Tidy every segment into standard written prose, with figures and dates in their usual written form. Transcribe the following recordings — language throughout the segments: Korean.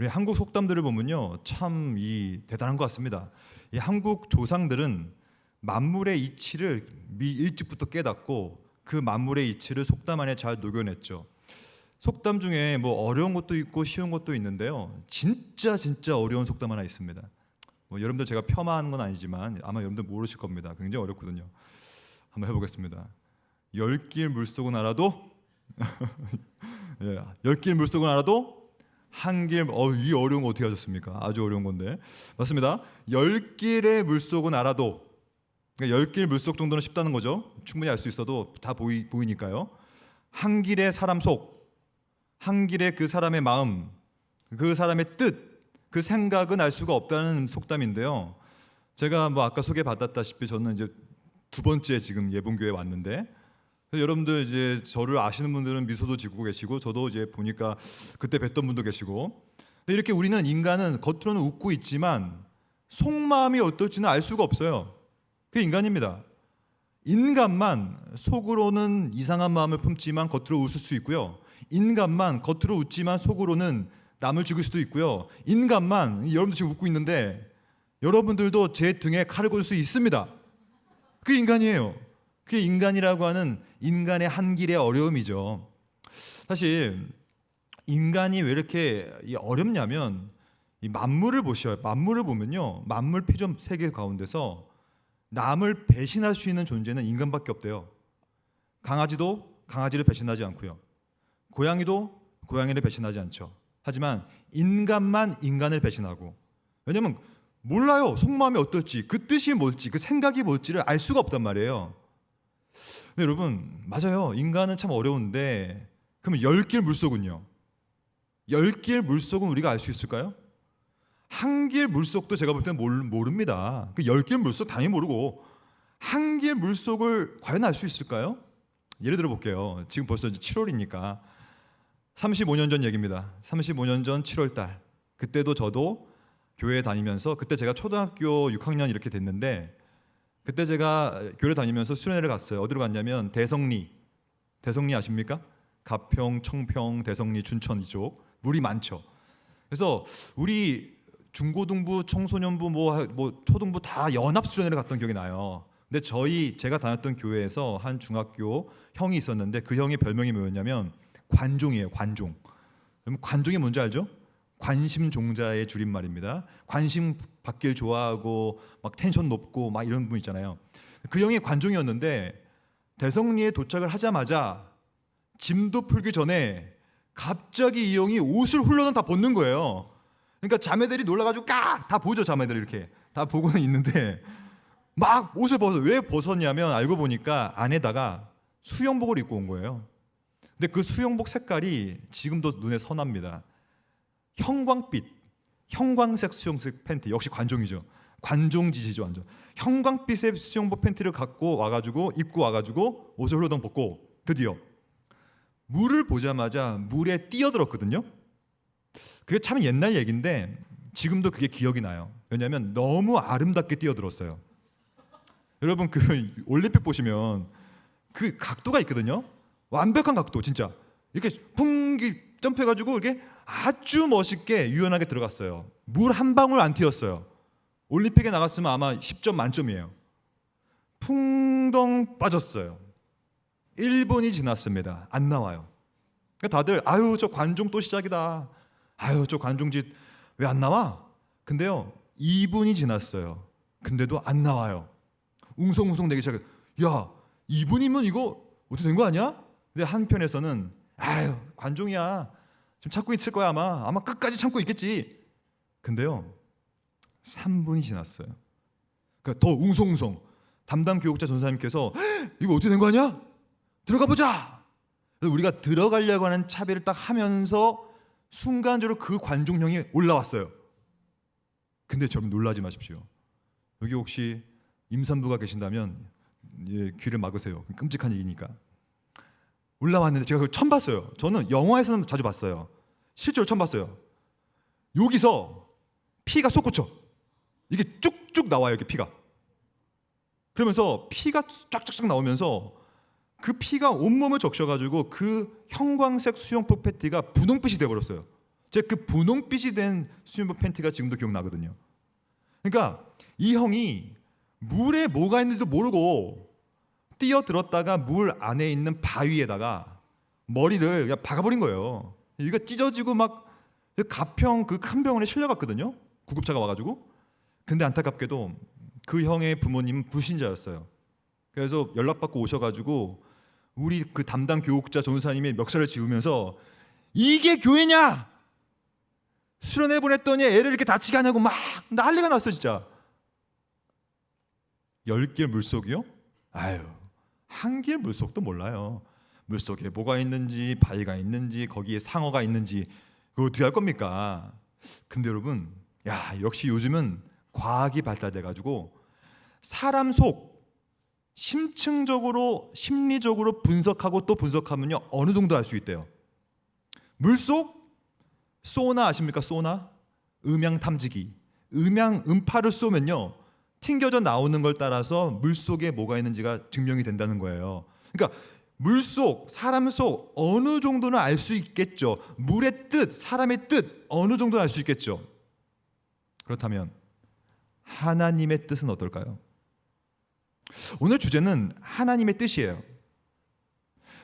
우리 한국 속담들을 보면요, 참 대단한 것 같습니다. 이 한국 조상들은 만물의 이치를 일찍부터 깨닫고 그 만물의 이치를 속담 안에 잘 녹여냈죠. 속담 중에 뭐 어려운 것도 있고 쉬운 것도 있는데요. 진짜 어려운 속담 하나 있습니다. 뭐 여러분들 제가 폄하하는 건 아니지만 아마 여러분들 모르실 겁니다. 굉장히 어렵거든요. 한번 해보겠습니다. 열 길 물속은 알아도 예, 열길 물속은 알아도 한 길, 이 어려운 거 어떻게 하셨습니까? 아주 어려운 건데. 맞습니다. 열 길의 물속은 알아도, 그러니까 열 길 물속 정도는 쉽다는 거죠. 충분히 알 수 있어도 다 보이니까요. 한 길의 사람 속, 한 길의 그 사람의 마음, 그 사람의 뜻, 그 생각은 알 수가 없다는 속담인데요. 제가 뭐 아까 소개받았다시피 저는 이제 두 번째 지금 예본교회 왔는데, 여러분들 이제 저를 아시는 분들은 미소도 짓고 계시고, 저도 이제 보니까 그때 뵀던 분도 계시고, 근데 이렇게 우리는 인간은 겉으로는 웃고 있지만 속마음이 어떨지는 알 수가 없어요. 그게 인간입니다. 인간만 속으로는 이상한 마음을 품지만 겉으로 웃을 수 있고요. 인간만 겉으로 웃지만 속으로는 남을 죽일 수도 있고요. 인간만, 여러분들 지금 웃고 있는데 여러분들도 제 등에 칼을 꽂을 수 있습니다. 그게 인간이에요. 그게 인간이라고 하는 인간의 한 길의 어려움이죠. 사실 인간이 왜 이렇게 어렵냐면 이 만물을 보셔요. 만물을 보면요, 만물 피조 세계 가운데서 남을 배신할 수 있는 존재는 인간밖에 없대요. 강아지도 강아지를 배신하지 않고요. 고양이도 고양이를 배신하지 않죠. 하지만 인간만 인간을 배신하고, 왜냐면 몰라요. 속마음이 어떨지, 그 뜻이 뭘지, 그 생각이 뭘지를 알 수가 없단 말이에요. 근데 여러분, 맞아요. 인간은 참 어려운데, 그러면 열 길 물속은요? 열 길 물속은 우리가 알 수 있을까요? 한 길 물속도 제가 볼 때는 모릅니다. 그 열 길 물속 당연히 모르고, 한 길 물속을 과연 알 수 있을까요? 예를 들어 볼게요. 지금 벌써 이제 7월이니까 35년 전 얘기입니다. 35년 전 7월 달. 그때도 저도 교회 다니면서, 그때 제가 초등학교 6학년 이렇게 됐는데, 그때 제가 교회 다니면서 수련회를 갔어요. 어디로 갔냐면 대성리 아십니까? 가평, 청평, 대성리, 춘천 이쪽 물이 많죠. 그래서 우리 중고등부, 청소년부, 뭐 초등부 다 연합 수련회를 갔던 기억이 나요. 근데 제가 다녔던 교회에서 한 중학교 형이 있었는데, 그 형의 별명이 뭐였냐면 관종이에요. 관종. 그럼 관종이 뭔지 알죠? 관심종자의 줄임말입니다. 관심 받길 좋아하고 막 텐션 높고 막 이런 분 있잖아요. 그 형이 관종이었는데, 대성리에 도착을 하자마자 짐도 풀기 전에 갑자기 이 형이 옷을 훌러덩 다 벗는 거예요. 그러니까 자매들이 놀라가지고 다 보죠. 자매들이 이렇게 다 보고는 있는데 막 옷을 왜 벗었냐면, 알고 보니까 안에다가 수영복을 입고 온 거예요. 근데 그 수영복 색깔이 지금도 눈에 선합니다. 형광빛, 형광색 수영복 팬티. 역시 관종이죠. 관종짓이죠, 완전. 형광빛의 수영복 팬티를 입고 와가지고 옷을 홀로덩 벗고 드디어 물을 보자마자 물에 뛰어들었거든요. 그게 참 옛날 얘기인데 지금도 그게 기억이 나요. 왜냐하면 너무 아름답게 뛰어들었어요. 여러분 그 올림픽 보시면 그 각도가 있거든요. 완벽한 각도, 진짜. 이렇게 풍기 점프해가지고 이렇게 아주 멋있게 유연하게 들어갔어요. 물 한 방울 안 튀었어요. 올림픽에 나갔으면 아마 10점 만점이에요. 풍덩 빠졌어요. 1분이 지났습니다. 안 나와요. 그러니까 다들 아유 저 관종 또 시작이다. 아유 저 관종짓 왜 안 나와? 근데요 2분이 지났어요. 근데도 안 나와요. 웅성웅성 내기 시작해. 야 2분이면 이거 어떻게 된 거 아니야? 근데 한편에서는 아유 관종이야. 지금 참고 있을 거야 아마 끝까지 참고 있겠지. 근데요 3분이 지났어요. 그러니까 더 웅성웅성 담당 교육자 전사님께서 이거 어떻게 된 거 아니야? 들어가 보자. 그래서 우리가 들어가려고 하는 차비를 딱 하면서 순간적으로 그 관종형이 올라왔어요. 근데 여러분 놀라지 마십시오. 여기 혹시 임산부가 계신다면 귀를 막으세요. 끔찍한 얘기니까. 올라왔는데 제가 그걸 처음 봤어요. 저는 영화에서는 자주 봤어요. 실제로 처음 봤어요. 여기서 피가 솟구쳐. 이게 쭉쭉 나와요. 이게 피가. 그러면서 피가 쫙쫙쫙 나오면서 그 피가 온몸을 적셔가지고 그 형광색 수영복 패티가 분홍빛이 돼버렸어요. 제가 그 분홍빛이 된 수면복 팬티가 지금도 기억나거든요. 그러니까 이 형이 물에 뭐가 있는지도 모르고 뛰어들었다가 물 안에 있는 바위에다가 머리를 그냥 박아버린 거예요. 이거 찢어지고 막 가평 그 큰 병원에 실려갔거든요. 구급차가 와가지고. 근데 안타깝게도 그 형의 부모님은 불신자였어요. 그래서 연락받고 오셔가지고 우리 그 담당 교육자 전도사님이 멱살을 지우면서 이게 교회냐? 수련회 보냈더니 애를 이렇게 다치게 하냐고 막 난리가 났어 진짜. 10길 물속이요? 아유, 1길 물속도 몰라요. 물속에 뭐가 있는지, 바위가 있는지, 거기에 상어가 있는지 그거 어떻게 할 겁니까? 근데 여러분, 야, 역시 요즘은 과학이 발달돼 가지고 사람 속 심층적으로 심리적으로 분석하고 또 분석하면요 어느 정도 알 수 있대요. 물속 소나 아십니까? 소나? 음향 탐지기. 음파를 쏘면요 튕겨져 나오는 걸 따라서 물속에 뭐가 있는지가 증명이 된다는 거예요. 그러니까 물속, 사람 속 어느 정도는 알 수 있겠죠. 물의 뜻, 사람의 뜻 어느 정도는 알 수 있겠죠. 그렇다면 하나님의 뜻은 어떨까요? 오늘 주제는 하나님의 뜻이에요.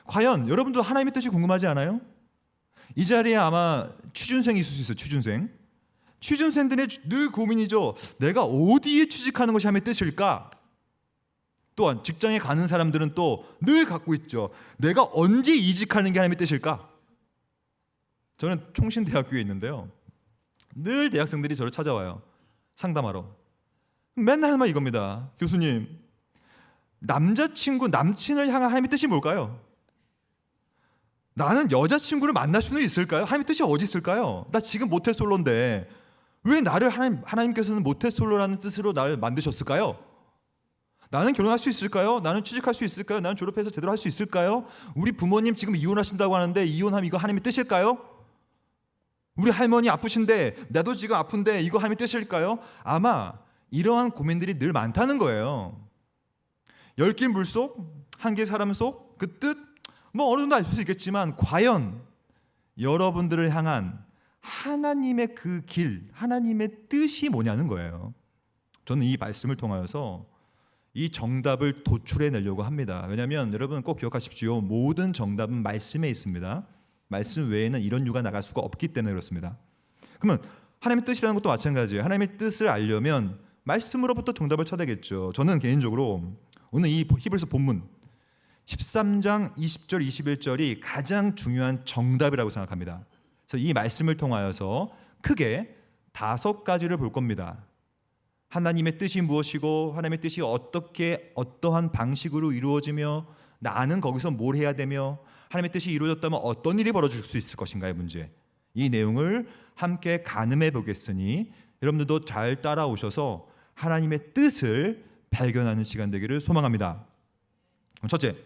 과연 여러분도 하나님의 뜻이 궁금하지 않아요? 이 자리에 아마 취준생이 있을 수 있어요. 취준생들의 늘 고민이죠. 내가 어디에 취직하는 것이 하나님의 뜻일까? 또한 직장에 가는 사람들은 또 늘 갖고 있죠. 내가 언제 이직하는 게 하나님의 뜻일까? 저는 총신대학교에 있는데요. 늘 대학생들이 저를 찾아와요. 상담하러. 맨날 하는 말 이겁니다. 교수님, 남친을 향한 하나님의 뜻이 뭘까요? 나는 여자친구를 만날 수는 있을까요? 하나님의 뜻이 어디 있을까요? 나 지금 모태솔로인데 왜 나를 하나님께서는 모태솔로라는 뜻으로 나를 만드셨을까요? 나는 결혼할 수 있을까요? 나는 취직할 수 있을까요? 나는 졸업해서 제대로 할 수 있을까요? 우리 부모님 지금 이혼하신다고 하는데 이혼하면 이거 하나님의 뜻일까요? 우리 할머니 아프신데 나도 지금 아픈데 이거 하나님의 뜻일까요? 아마 이러한 고민들이 늘 많다는 거예요. 10길 물속, 1길 사람 속 그 뜻 뭐 어느 정도 알 수 있겠지만 과연 여러분들을 향한 하나님의 그 길, 하나님의 뜻이 뭐냐는 거예요. 저는 이 말씀을 통하여서 이 정답을 도출해내려고 합니다. 왜냐하면 여러분 꼭 기억하십시오. 모든 정답은 말씀에 있습니다. 말씀 외에는 이런 유가 나갈 수가 없기 때문에 그렇습니다. 그러면 하나님의 뜻이라는 것도 마찬가지예요. 하나님의 뜻을 알려면 말씀으로부터 정답을 찾아야겠죠. 저는 개인적으로 오늘 이 히브리서 본문 13장 20절 21절이 가장 중요한 정답이라고 생각합니다. 그래서 이 말씀을 통하여서 크게 5가지를 볼 겁니다. 하나님의 뜻이 무엇이고 하나님의 뜻이 어떻게 어떠한 방식으로 이루어지며 나는 거기서 뭘 해야 되며 하나님의 뜻이 이루어졌다면 어떤 일이 벌어질 수 있을 것인가의 문제, 이 내용을 함께 가늠해 보겠으니 여러분들도 잘 따라오셔서 하나님의 뜻을 발견하는 시간 되기를 소망합니다. 첫째,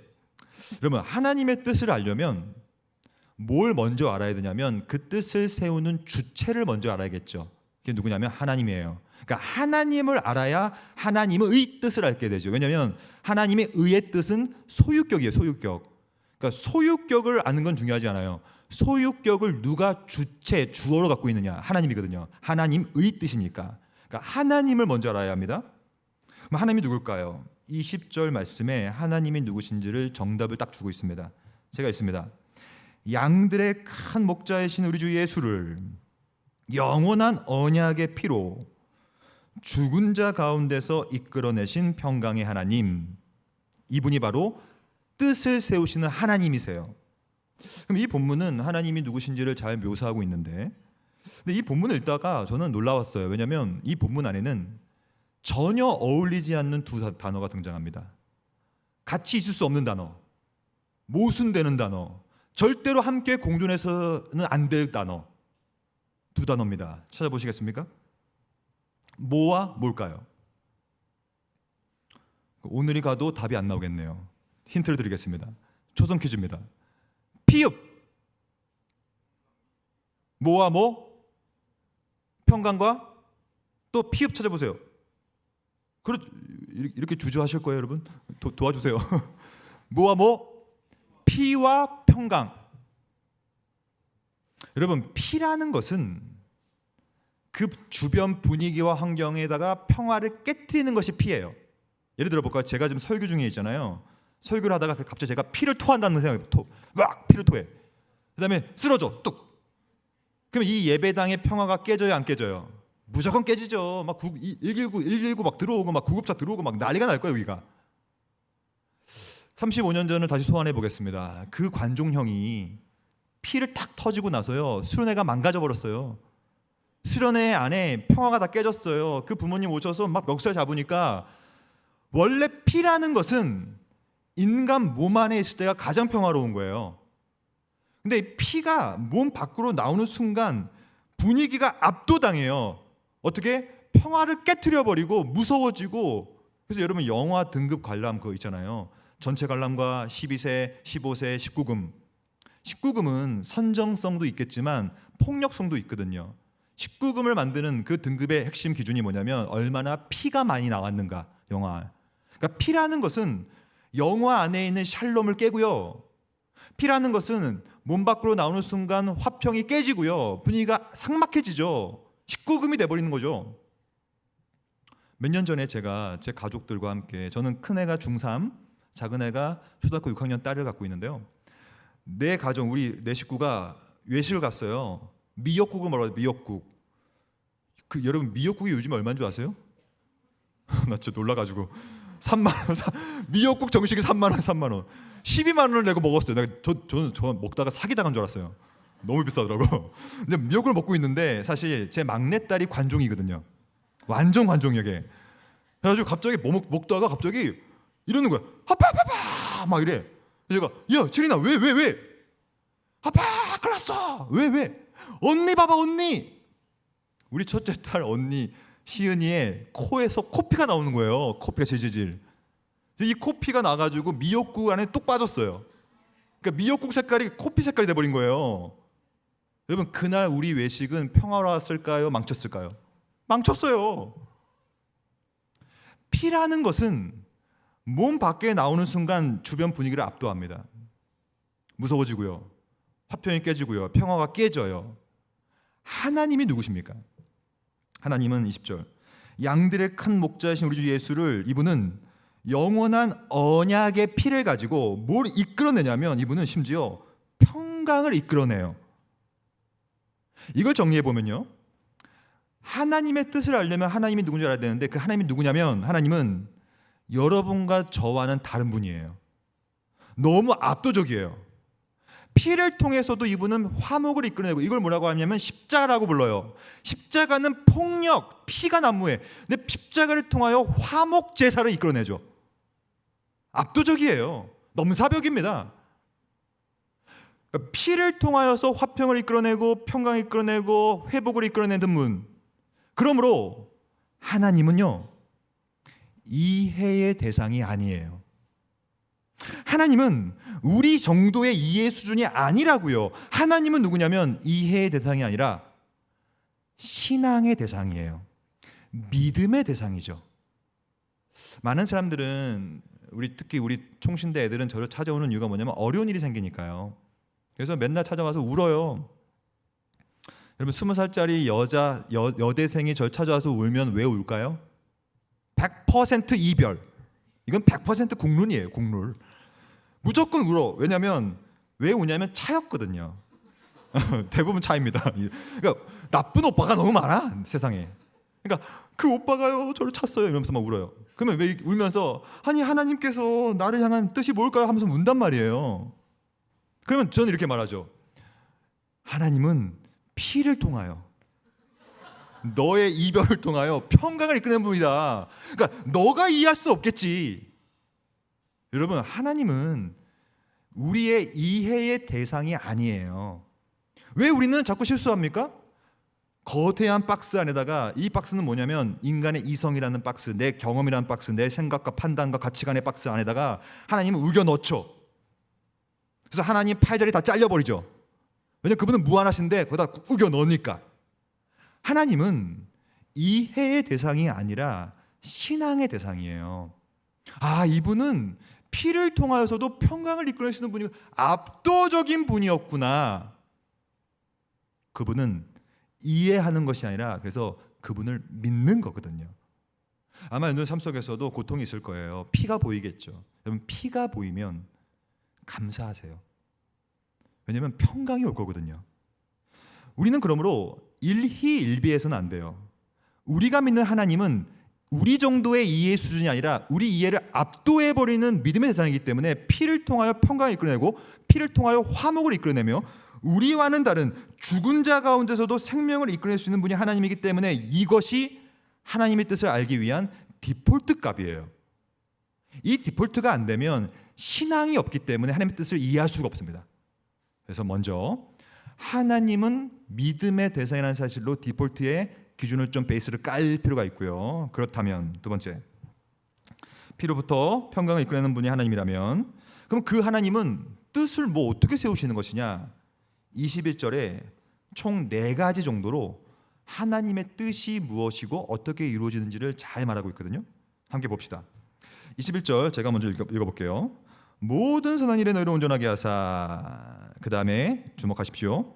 여러분 하나님의 뜻을 알려면 뭘 먼저 알아야 되냐면 그 뜻을 세우는 주체를 먼저 알아야겠죠. 그게 누구냐면 하나님이에요. 그러니까 하나님을 알아야 하나님의 뜻을 알게 되죠. 왜냐하면 하나님의 의의 뜻은 소유격이에요. 소유격. 그러니까 소유격을 아는 건 중요하지 않아요. 소유격을 누가 주어로 갖고 있느냐, 하나님이거든요. 하나님의 뜻이니까. 그러니까 하나님을 먼저 알아야 합니다. 그럼 하나님이 누굴까요? 20절 말씀에 하나님이 누구신지를 정답을 딱 주고 있습니다. 제가 있습니다. 양들의 큰 목자이신 우리 주 예수를 영원한 언약의 피로 죽은 자 가운데서 이끌어내신 평강의 하나님, 이분이 바로 뜻을 세우시는 하나님이세요. 그럼 이 본문은 하나님이 누구신지를 잘 묘사하고 있는데, 근데 이 본문을 읽다가 저는 놀라웠어요. 왜냐하면 이 본문 안에는 전혀 어울리지 않는 두 단어가 등장합니다. 같이 있을 수 없는 단어, 모순되는 단어, 절대로 함께 공존해서는 안 될 단어, 두 단어입니다. 찾아보시겠습니까? 뭐와 뭘까요? 오늘이 가도 답이 안 나오겠네요. 힌트를 드리겠습니다. 초성 퀴즈입니다. 피읍. 뭐와 뭐? 평강과 또 피읍 찾아보세요. 이렇게 주저하실 거예요, 여러분? 도와주세요. 뭐와 뭐? 피와 평강. 여러분, 피라는 것은 그 주변 분위기와 환경에다가 평화를 깨트리는 것이 피예요. 예를 들어 볼까요? 제가 지금 설교 중에 있잖아요. 설교를 하다가 갑자기 제가 피를 토한다는 생각이 막 피를 토해. 그다음에 쓰러져 뚝. 그럼 이 예배당의 평화가 깨져요, 안 깨져요? 무조건 깨지죠. 막 119 막 들어오고 막 구급차 들어오고 막 난리가 날 거예요, 여기가. 35년 전을 다시 소환해 보겠습니다. 그 관종형이 피를 탁 터지고 나서요, 수련회가 망가져 버렸어요. 수련회 안에 평화가 다 깨졌어요. 그 부모님 오셔서 막 멱살 잡으니까, 원래 피라는 것은 인간 몸 안에 있을 때가 가장 평화로운 거예요. 근데 이 피가 몸 밖으로 나오는 순간 분위기가 압도당해요. 어떻게? 평화를 깨트려 버리고 무서워지고. 그래서 여러분, 영화 등급 관람 그거 있잖아요. 전체 관람과 12세, 15세, 19금. 19금은 선정성도 있겠지만 폭력성도 있거든요. 19금을 만드는 그 등급의 핵심 기준이 뭐냐면 얼마나 피가 많이 나왔는가, 영화. 그러니까 피라는 것은 영화 안에 있는 샬롬을 깨고요. 피라는 것은 몸 밖으로 나오는 순간 화평이 깨지고요. 분위기가 삭막해지죠. 19금이 돼버리는 거죠. 몇 년 전에 제가 제 가족들과 함께, 저는 큰애가 중3, 작은애가 초등학교 6학년 딸을 갖고 있는데요. 내 가정, 우리 내 식구가 외식을 갔어요. 미역국을 먹어요. 미역국. 여러분, 미역국이 요즘 얼마인 줄 아세요? 나 진짜 놀라가지고 3만 원, 미역국 정식이 3만 원, 3만 원, 12만 원을 내고 먹었어요. 저는 먹다가 사기당한 줄 알았어요. 너무 비싸더라고. 근데 미역국을 먹고 있는데 사실 제 막내딸이 관종이거든요. 완전 관종이게. 그래가지고 갑자기 먹다가 갑자기 이러는 거야. 아빠 막 이래. 제가, 야 체리나, 왜? 아빠 큰일 났어. 왜? 언니 봐봐, 언니. 우리 첫째 딸 언니 시은이의 코에서 코피가 나오는 거예요. 코피가 질질질. 이 코피가 나가지고 미역국 안에 뚝 빠졌어요. 그러니까 미역국 색깔이 코피 색깔이 돼버린 거예요. 여러분, 그날 우리 외식은 평화로웠을까요? 망쳤을까요? 망쳤어요. 피라는 것은 몸 밖에 나오는 순간 주변 분위기를 압도합니다. 무서워지고요. 화평이 깨지고요. 평화가 깨져요. 하나님이 누구십니까? 하나님은 20절, 양들의 큰 목자이신 우리 주 예수를, 이분은 영원한 언약의 피를 가지고 뭘 이끌어내냐면, 이분은 심지어 평강을 이끌어내요. 이걸 정리해 보면요, 하나님의 뜻을 알려면 하나님이 누군지 알아야 되는데, 그 하나님이 누구냐면, 하나님은 여러분과 저와는 다른 분이에요. 너무 압도적이에요. 피를 통해서도 이분은 화목을 이끌어내고, 이걸 뭐라고 하냐면 십자가라고 불러요. 십자가는 폭력, 피가 난무해. 근데 십자가를 통하여 화목 제사를 이끌어내죠. 압도적이에요. 넘사벽입니다. 피를 통하여서 화평을 이끌어내고 평강을 이끌어내고 회복을 이끌어내는 분. 그러므로 하나님은요, 이해의 대상이 아니에요. 하나님은 우리 정도의 이해 수준이 아니라고요. 하나님은 누구냐면 이해의 대상이 아니라 신앙의 대상이에요. 믿음의 대상이죠. 많은 사람들은, 특히 우리 총신대 애들은 저를 찾아오는 이유가 뭐냐면 어려운 일이 생기니까요. 그래서 맨날 찾아와서 울어요. 여러분, 20살짜리 여대생이 저를 찾아와서 울면 왜 울까요? 100% 이별. 이건 100% 국룰이에요. 국룰. 무조건 울어. 왜냐면, 왜 우냐면 차였거든요. 대부분 차입니다. 그러니까 나쁜 오빠가 너무 많아, 세상에. 그러니까 그 오빠가요 저를 찼어요 이러면서 막 울어요. 그러면 왜 울면서, 아니 하나님께서 나를 향한 뜻이 뭘까요? 하면서 운단 말이에요. 그러면 저는 이렇게 말하죠. 하나님은 피를 통하여, 너의 이별을 통하여 평강을 이끌어낸 분이다. 그러니까 너가 이해할 수 없겠지. 여러분, 하나님은 우리의 이해의 대상이 아니에요. 왜 우리는 자꾸 실수합니까? 거대한 박스 안에다가, 이 박스는 뭐냐면 인간의 이성이라는 박스, 내 경험이라는 박스, 내 생각과 판단과 가치관의 박스 안에다가 하나님을 우겨 넣죠. 그래서 하나님 팔자리 다 잘려버리죠. 왜냐면 그분은 무한하신데 거기다 우겨 넣으니까. 하나님은 이해의 대상이 아니라 신앙의 대상이에요. 아, 이분은 피를 통하여서도 평강을 이끌어내시는 분이 압도적인 분이었구나. 그분은 이해하는 것이 아니라 그래서 그분을 믿는 거거든요. 아마 여러분 삶 속에서도 고통이 있을 거예요. 피가 보이겠죠. 여러분 피가 보이면 감사하세요. 왜냐하면 평강이 올 거거든요. 우리는 그러므로 일희일비해서는 안 돼요. 우리가 믿는 하나님은 우리 정도의 이해 수준이 아니라 우리 이해를 압도해버리는 믿음의 대상이기 때문에 피를 통하여 평강을 이끌어내고 피를 통하여 화목을 이끌어내며 우리와는 다른 죽은 자 가운데서도 생명을 이끌어낼 수 있는 분이 하나님이기 때문에 이것이 하나님의 뜻을 알기 위한 디폴트 값이에요. 이 디폴트가 안 되면 신앙이 없기 때문에 하나님의 뜻을 이해할 수가 없습니다. 그래서 먼저 하나님은 믿음의 대상이라는 사실로 디폴트의 기준을 좀 베이스를 깔 필요가 있고요. 그렇다면 두 번째, 피로부터 평강을 이끌어내는 분이 하나님이라면 그럼 그 하나님은 뜻을 뭐 어떻게 세우시는 것이냐? 21절에 총 4가지 정도로 하나님의 뜻이 무엇이고 어떻게 이루어지는지를 잘 말하고 있거든요. 함께 봅시다. 21절 제가 먼저 읽어볼게요. 모든 선한 일에 너희를 온전하게 하사, 그 다음에 주목하십시오.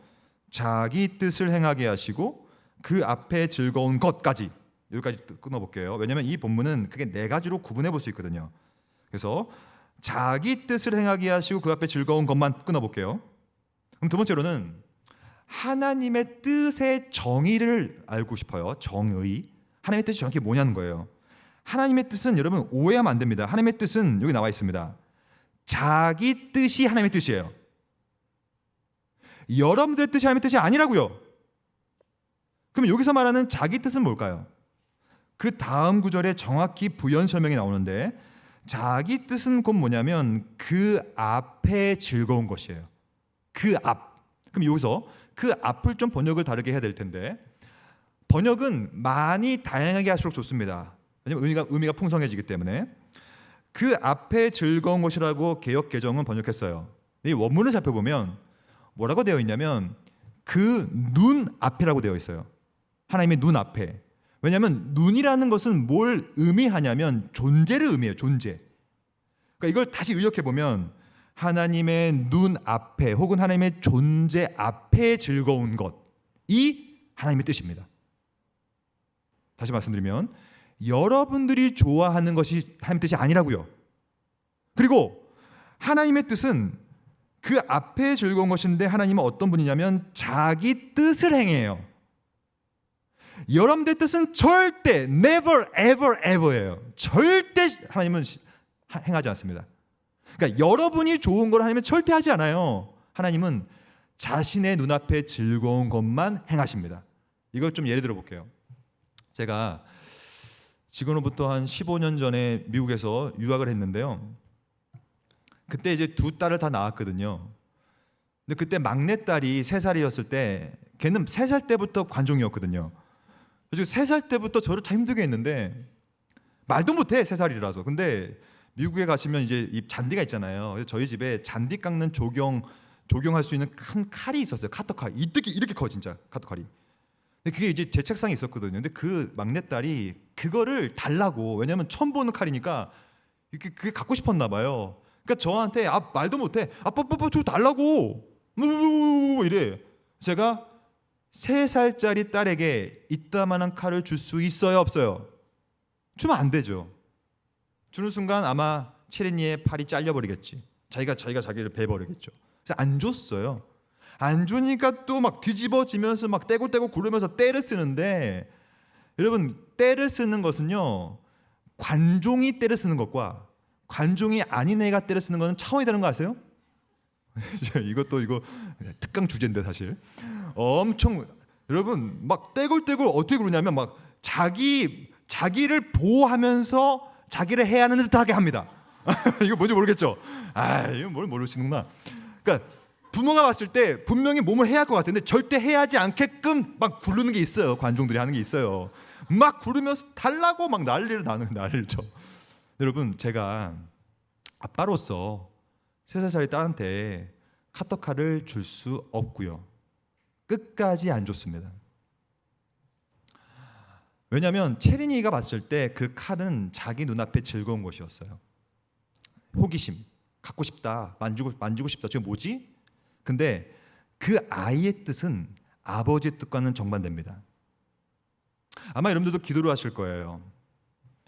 자기 뜻을 행하게 하시고 그 앞에 즐거운 것까지, 여기까지 끊어볼게요. 왜냐하면 이 본문은 크게 4가지로 구분해 볼 수 있거든요. 그래서 자기 뜻을 행하게 하시고 그 앞에 즐거운 것만 끊어볼게요. 그럼 두 번째로는 하나님의 뜻의 정의를 알고 싶어요. 정의. 하나님의 뜻이 정확히 뭐냐는 거예요. 하나님의 뜻은 여러분 오해하면 안 됩니다. 하나님의 뜻은 여기 나와 있습니다. 자기 뜻이 하나님의 뜻이에요. 여러분들의 뜻이 하나님의 뜻이 아니라고요. 그럼 여기서 말하는 자기 뜻은 뭘까요? 그 다음 구절에 정확히 부연 설명이 나오는데 자기 뜻은 곧 뭐냐면 그 앞에 즐거운 것이에요. 그 앞. 그럼 여기서 그 앞을 좀 번역을 다르게 해야 될 텐데 번역은 많이 다양하게 할수록 좋습니다. 왜냐하면 의미가 풍성해지기 때문에 그 앞에 즐거운 것이라고 개역 개정은 번역했어요. 이 원문을 살펴보면 뭐라고 되어 있냐면 그 눈 앞이라고 되어 있어요. 하나님의 눈 앞에. 왜냐하면 눈이라는 것은 뭘 의미하냐면 존재를 의미해요. 존재. 그러니까 이걸 다시 의역해 보면 하나님의 눈 앞에 혹은 하나님의 존재 앞에 즐거운 것이 하나님의 뜻입니다. 다시 말씀드리면 여러분들이 좋아하는 것이 하나님의 뜻이 아니라고요. 그리고 하나님의 뜻은 그 앞에 즐거운 것인데 하나님은 어떤 분이냐면 자기 뜻을 행해요. 여러분들의 뜻은 절대 never ever ever예요. 절대 하나님은 행하지 않습니다. 그러니까 여러분이 좋은 걸 하나님은 절대 하지 않아요. 하나님은 자신의 눈앞에 즐거운 것만 행하십니다. 이걸 좀 예를 들어 볼게요. 제가 지금으로부터 한 15년 전에 미국에서 유학을 했는데요. 그때 이제 2딸을 다 낳았거든요. 근데 그때 막내딸이 3살이었을 때 걔는 3살 때부터 관종이었거든요. 그래서 3살 때부터 저를 참 힘들게 했는데 말도 못해 3살이라서. 근데 미국에 가시면 이제 이 잔디가 있잖아요. 그래서 저희 집에 잔디 깎는 조경할 수 있는 큰 칼이 있었어요. 카터칼. 이렇게 커 진짜 카터칼이. 근데 그게 이제 제 책상에 있었거든요. 근데 그 막내딸이 그거를 달라고, 왜냐면 처음 보는 칼이니까 그게 갖고 싶었나 봐요. 그러니까 저한테 말도 못해. 아빠 저 달라고. 이래. 제가 3살짜리 딸에게 이따만한 칼을 줄 수 있어요, 없어요? 주면 안 되죠. 주는 순간 아마 체린이의 팔이 잘려버리겠지. 자기가 자기를 베버리겠죠. 그래서 안 줬어요. 안 주니까 또 막 뒤집어지면서 막 떼굴떼굴 구르면서 떼를 쓰는데, 여러분 떼를 쓰는 것은요, 관종이 떼를 쓰는 것과 관종이 아닌 애가 떼를 쓰는 것은 차원이 다른 거 아세요? 이거 특강 주제인데 사실 엄청, 여러분 막 떼굴떼굴 어떻게 그러냐면 막 자기를 보호하면서 자기를 해야 하는 듯하게 합니다. 이거 뭔지 모르겠죠? 이거 뭘 모르시는구나. 그러니까 부모가 봤을 때 분명히 몸을 해야 할 것 같은데 절대 해야 하지 않게끔 막 구르는 게 있어요. 관종들이 하는 게 있어요. 막 구르면서 달라고 막 난리를 쳐. 여러분 제가 아빠로서 3살짜리 딸한테 카터칼을 줄 수 없고요. 끝까지 안 줬습니다. 왜냐하면 체린이가 봤을 때 그 칼은 자기 눈앞에 즐거운 것이었어요. 호기심, 갖고 싶다, 만지고 싶다. 지금 뭐지? 근데 그 아이의 뜻은 아버지의 뜻과는 정반대입니다. 아마 여러분들도 기도를 하실 거예요.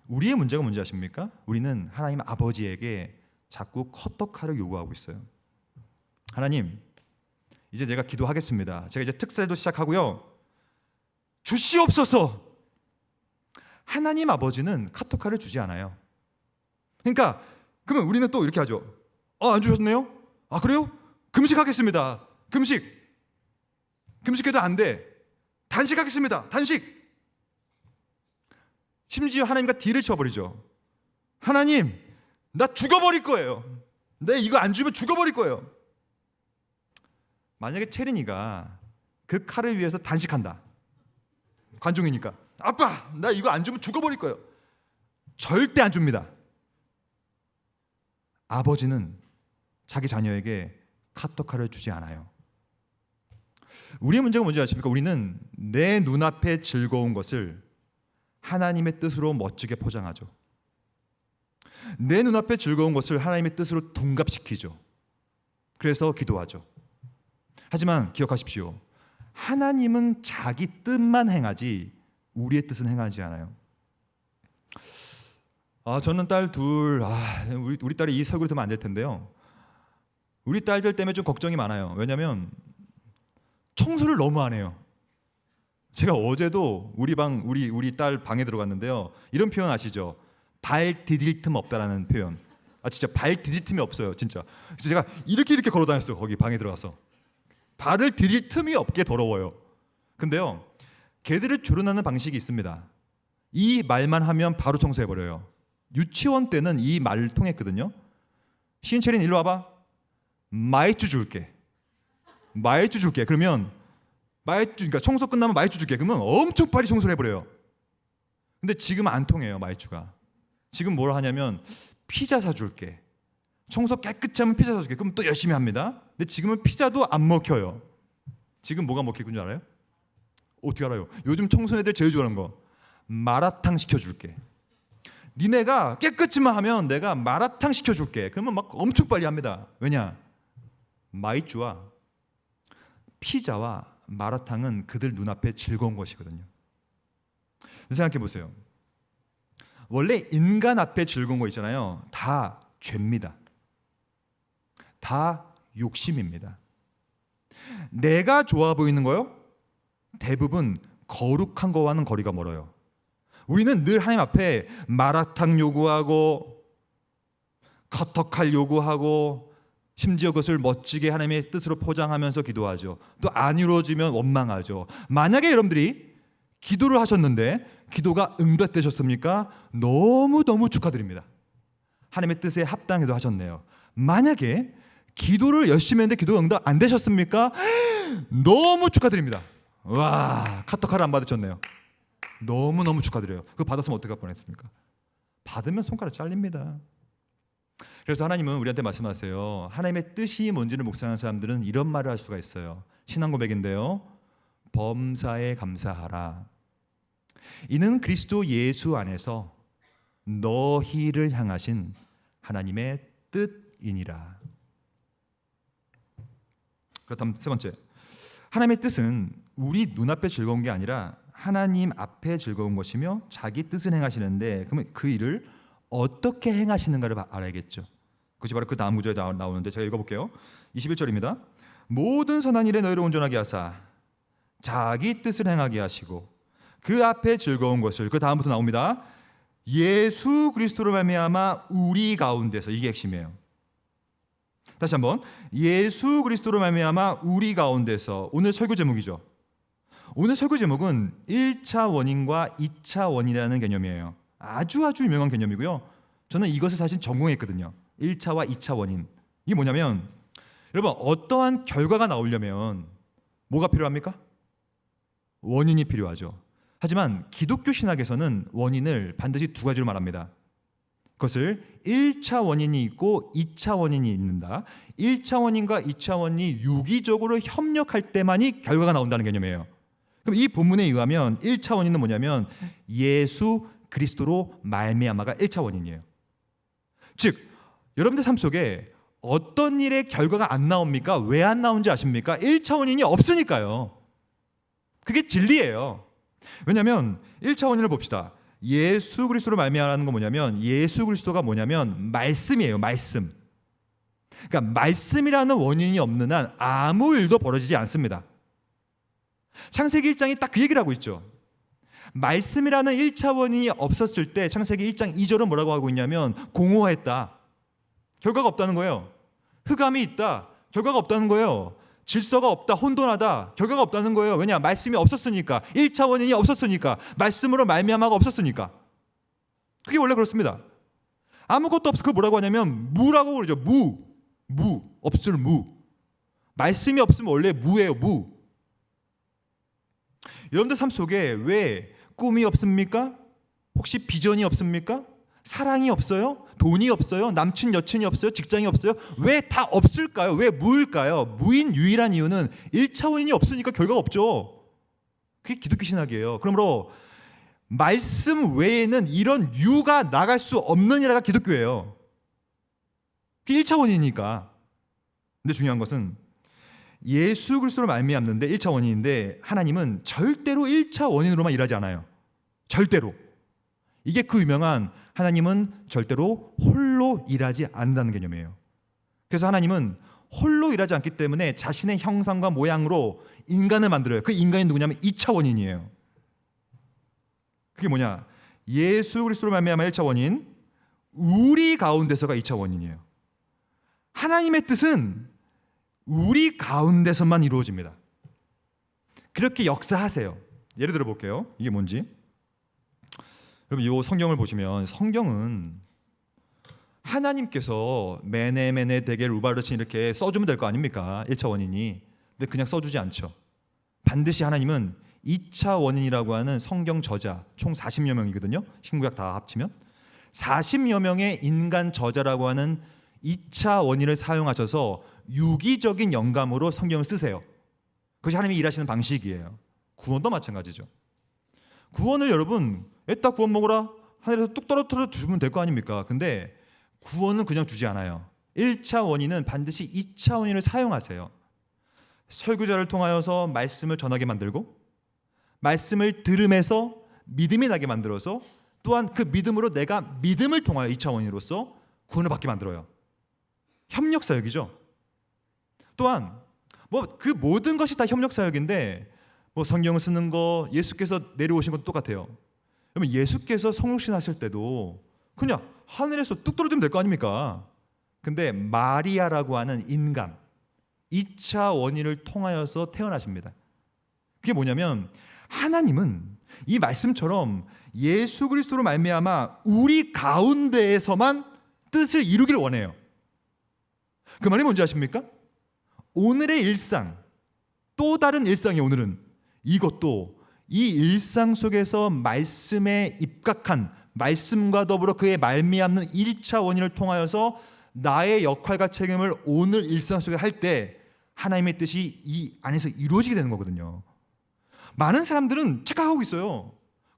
우리의 문제가 뭔지 아십니까? 우리는 하나님 아버지에게 자꾸 커터칼을 요구하고 있어요. 하나님, 이제 내가 기도하겠습니다. 제가 이제 특세도 시작하고요. 주시옵소서. 하나님 아버지는 카토카를 주지 않아요. 그러니까 그러면 우리는 또 이렇게 하죠. 안 주셨네요? 아, 그래요? 금식하겠습니다. 금식해도 안 돼. 단식하겠습니다. 단식. 심지어 하나님과 딜을 쳐버리죠. 하나님, 나 죽어버릴 거예요. 내 이거 안 주면 죽어버릴 거예요. 만약에 체린이가 그 칼을 위해서 단식한다. 관종이니까. 아빠, 나 이거 안 주면 죽어버릴 거예요. 절대 안 줍니다. 아버지는 자기 자녀에게 카토카를 주지 않아요. 우리의 문제가 뭔지 아십니까? 우리는 내 눈앞에 즐거운 것을 하나님의 뜻으로 멋지게 포장하죠. 내 눈앞에 즐거운 것을 하나님의 뜻으로 둔갑시키죠. 그래서 기도하죠. 하지만 기억하십시오. 하나님은 자기 뜻만 행하지 우리의 뜻은 행하지 않아요. 저는 딸 둘, 우리 딸이 이 설교를 들으면 안 될 텐데요. 우리 딸들 때문에 좀 걱정이 많아요. 왜냐하면 청소를 너무 안 해요. 제가 어제도 우리 딸 방에 들어갔는데요. 이런 표현 아시죠? 발 디딜 틈 없다라는 표현. 진짜 발 디딜 틈이 없어요. 진짜 제가 이렇게 걸어 다녔어요. 거기 방에 들어가서 발을 디딜 틈이 없게 더러워요. 근데요, 개들을 조련하는 방식이 있습니다. 이 말만 하면 바로 청소해버려요. 유치원 때는 이 말을 통했거든요. 신채린 일로 와봐. 마이쮸 줄게. 그러면 그러니까 청소 끝나면 마이쮸 줄게. 그러면 엄청 빨리 청소를 해버려요. 근데 지금 안 통해요, 마이쮸가. 지금 뭘 하냐면 피자 사줄게. 청소 깨끗이 하면 피자 사줄게. 그럼 또 열심히 합니다. 근데 지금은 피자도 안 먹혀요. 지금 뭐가 먹힐 줄 알아요? 어떻게 알아요? 요즘 청소년들 제일 좋아하는 거. 마라탕 시켜줄게. 니네가 깨끗이만 하면 내가 마라탕 시켜줄게. 그러면 막 엄청 빨리 합니다. 왜냐? 마이쮸와 피자와 마라탕은 그들 눈앞에 즐거운 것이거든요. 생각해 보세요. 원래 인간 앞에 즐거운 거 있잖아요. 다 죄입니다. 다 욕심입니다. 내가 좋아 보이는 거요? 대부분 거룩한 거와는 거리가 멀어요. 우리는 늘 하나님 앞에 마라탕 요구하고 커터칼 요구하고 심지어 그것을 멋지게 하나님의 뜻으로 포장하면서 기도하죠. 또 안 이루어지면 원망하죠. 만약에 여러분들이 기도를 하셨는데 기도가 응답되셨습니까? 너무너무 축하드립니다. 하나님의 뜻에 합당해도 하셨네요. 만약에 기도를 열심히 했는데 기도가 응답 안 되셨습니까? 너무 축하드립니다. 와, 카톡카를 안 받으셨네요. 너무너무 축하드려요. 그거 받았으면 어떻게 할 뻔했습니까? 받으면 손가락 잘립니다. 그래서 하나님은 우리한테 말씀하세요. 하나님의 뜻이 뭔지를 묵상하는 사람들은 이런 말을 할 수가 있어요. 신앙 고백인데요. 범사에 감사하라. 이는 그리스도 예수 안에서 너희를 향하신 하나님의 뜻이니라. 그렇다면 세 번째, 하나님의 뜻은 우리 눈앞에 즐거운 게 아니라 하나님 앞에 즐거운 것이며 자기 뜻을 행하시는데, 그러면 그 일을 어떻게 행하시는가를 알아야겠죠. 그것이 바로 그 다음 구절에 나오는데 제가 읽어볼게요. 21절입니다. 모든 선한 일에 너희를 온전하게 하사 자기 뜻을 행하게 하시고 그 앞에 즐거운 것을, 그 다음부터 나옵니다. 예수 그리스도로 말미암아 우리 가운데서, 이게 핵심이에요. 다시 한번, 예수 그리스도로 말미암아 우리 가운데서. 오늘 설교 제목이죠. 오늘 설교 제목은 1차 원인과 2차 원인이라는 개념이에요. 아주 유명한 개념이고요. 저는 이것을 사실 전공했거든요. 1차와 2차 원인. 이게 뭐냐면, 여러분, 어떠한 결과가 나오려면 뭐가 필요합니까? 원인이 필요하죠. 하지만 기독교 신학에서는 원인을 반드시 두 가지로 말합니다. 그것을 1차 원인이 있고 2차 원인이 있는다. 1차 원인과 2차 원인이 유기적으로 협력할 때만이 결과가 나온다는 개념이에요. 그럼 이 본문에 의하면 1차 원인은 뭐냐면 예수 그리스도로 말미암아가 1차 원인이에요. 즉, 여러분들 삶 속에 어떤 일의 결과가 안 나옵니까? 왜 안 나오는지 아십니까? 1차 원인이 없으니까요. 그게 진리예요. 왜냐하면 1차 원인을 봅시다. 예수 그리스도로 말미암는 건 뭐냐면, 예수 그리스도가 뭐냐면 말씀이에요. 말씀. 그러니까 말씀이라는 원인이 없는 한 아무 일도 벌어지지 않습니다. 창세기 1장이 딱 그 얘기를 하고 있죠. 말씀이라는 1차 원인이 없었을 때 창세기 1장 2절은 뭐라고 하고 있냐면 공허했다. 결과가 없다는 거예요. 흑암이 있다. 결과가 없다는 거예요. 질서가 없다. 혼돈하다. 결과가 없다는 거예요. 왜냐? 말씀이 없었으니까. 1차 원인이 없었으니까. 말씀으로 말미암아가 없었으니까. 그게 원래 그렇습니다. 아무것도 없어. 그걸 뭐라고 하냐면 무라고 그러죠. 무. 없을 무. 말씀이 없으면 원래 무예요. 무. 여러분들 삶 속에 왜 꿈이 없습니까? 혹시 비전이 없습니까? 사랑이 없어요? 돈이 없어요? 남친 여친이 없어요? 직장이 없어요? 왜 다 없을까요? 왜 무일까요? 무인 유일한 이유는 1차 원인이 없으니까 결과가 없죠. 그게 기독교 신학이에요. 그러므로 말씀 외에는 이런 유가 나갈 수 없는 이라가 기독교예요. 그게 1차 원인이니까. 근데 중요한 것은 예수 그리스도로 말미암는데 1차 원인인데 하나님은 절대로 1차 원인으로만 일하지 않아요. 절대로. 이게 그 유명한 하나님은 절대로 홀로 일하지 않는다는 개념이에요. 그래서 하나님은 홀로 일하지 않기 때문에 자신의 형상과 모양으로 인간을 만들어요. 그 인간이 누구냐면 2차 원인이에요. 그게 뭐냐? 예수 그리스도로 말미암아 1차 원인, 우리 가운데서가 2차 원인이에요. 하나님의 뜻은 우리 가운데서만 이루어집니다. 그렇게 역사하세요. 예를 들어 볼게요. 이게 뭔지. 여러분 이 성경을 보시면 성경은 하나님께서 메네 데겔 우바르신 이렇게 써주면 될 거 아닙니까? 1차 원인이. 근데 그냥 써주지 않죠. 반드시 하나님은 2차 원인이라고 하는 성경 저자 총 40여 명이거든요. 신구약 다 합치면 40여 명의 인간 저자라고 하는 2차 원인을 사용하셔서 유기적인 영감으로 성경을 쓰세요. 그것이 하나님이 일하시는 방식이에요. 구원도 마찬가지죠. 구원을 여러분 애따 구원 먹어라 하늘에서 뚝 떨어뜨려 주면 될 거 아닙니까? 근데 구원은 그냥 주지 않아요. 1차 원인은 반드시 2차 원인을 사용하세요. 설교자를 통하여서 말씀을 전하게 만들고 말씀을 들음에서 믿음이 나게 만들어서 또한 그 믿음으로 내가 믿음을 통하여 2차 원인으로서 구원을 받게 만들어요. 협력 사역이죠. 또한 뭐 그 모든 것이 다 협력 사역인데 뭐 성경을 쓰는 거, 예수께서 내려오신 것도 똑같아요. 그러면 예수께서 성육신 하실 때도 그냥 하늘에서 뚝 떨어지면 될 거 아닙니까? 근데 마리아라고 하는 인간 2차 원인을 통하여서 태어나십니다. 그게 뭐냐면 하나님은 이 말씀처럼 예수 그리스도로 말미암아 우리 가운데에서만 뜻을 이루기를 원해요. 그 말이 뭔지 아십니까? 오늘의 일상, 또 다른 일상이 오늘은 이것도 이 일상 속에서 말씀에 입각한 말씀과 더불어 그의 말미암는 1차 원인을 통하여서 나의 역할과 책임을 오늘 일상 속에 할 때 하나님의 뜻이 이 안에서 이루어지게 되는 거거든요. 많은 사람들은 착각하고 있어요.